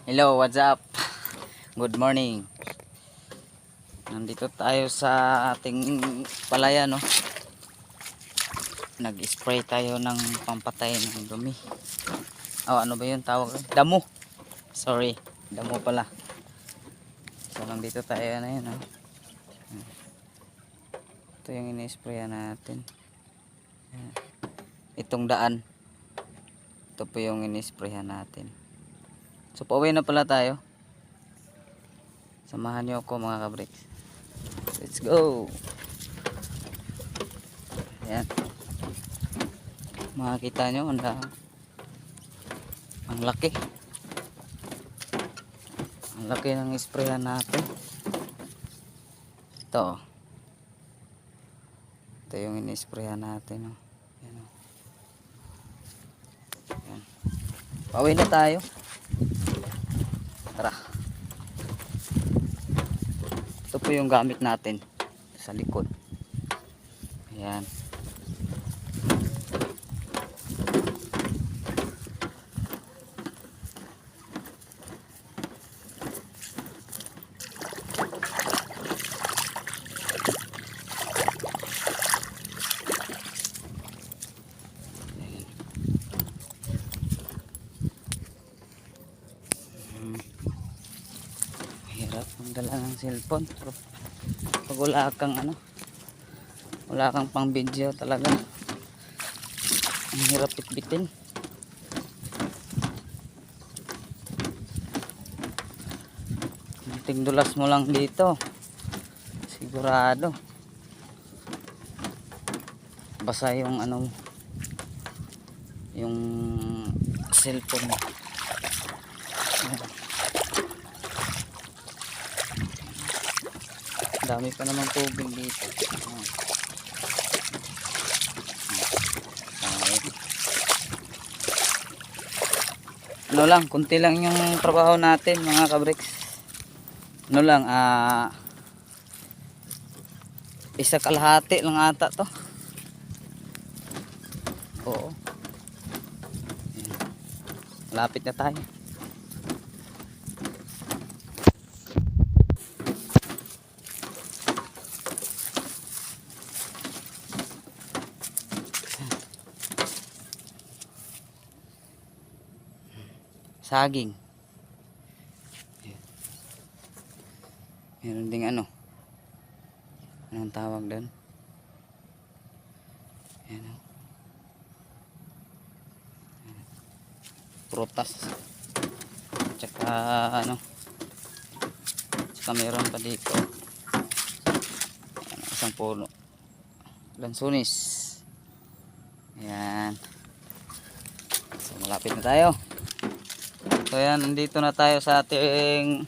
Hello, what's up? Good morning. Nandito tayo sa ating palaya, no? Nag-spray tayo ng pampatay ng dumi. Oh, ano ba 'yun tawag? Damo. Sorry, damo pala. So nandito tayo na 'yun, oh. Ito yung ini-sprayan natin. Itong daan. Ito po yung ini-sprayan natin. So pauwi na pala tayo. Samahan niyo ako mga kabriks. Let's go. Ayan. Makikita nyo ang laki. Ang laki ng sprayan natin. Ito. Ito yung ini-sprayan natin. Oh. Ayan, oh. Ayan. Pauwi na tayo. Tara. Ito po yung gamit natin sa likod. Ayan. Hirap magdala ng cellphone pag wala kang wala kang pang video talaga, ang hirap bitbitin. Tingdulas mo lang dito sigurado basa yung yung cellphone mo. Dami pa naman tubig dito. Ano lang, kunti lang yung trabaho natin mga kabriks. Ano lang, isa kalahati lang ata to. Oo. Malapit na tayo. Saging. Meron ding anong tawag doon? Ayan, oh. Prutas. Tsaka tsaka meron pa dito. Ayan, isang puno. Lansunis. Ayan. So malapit na tayo. So yan, nandito na tayo sa ating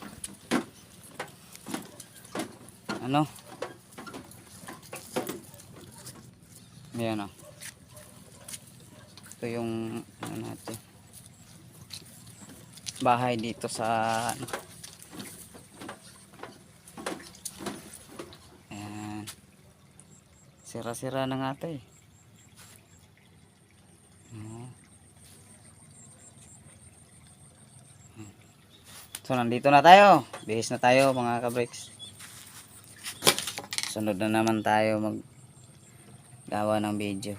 ayan, oh. Ito yung natin bahay dito sa ayan, sira-sira na nga ito eh. So nandito na tayo, bihis na tayo mga kabriks. Sunod na naman tayo maggawa ng video.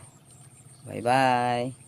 Bye bye.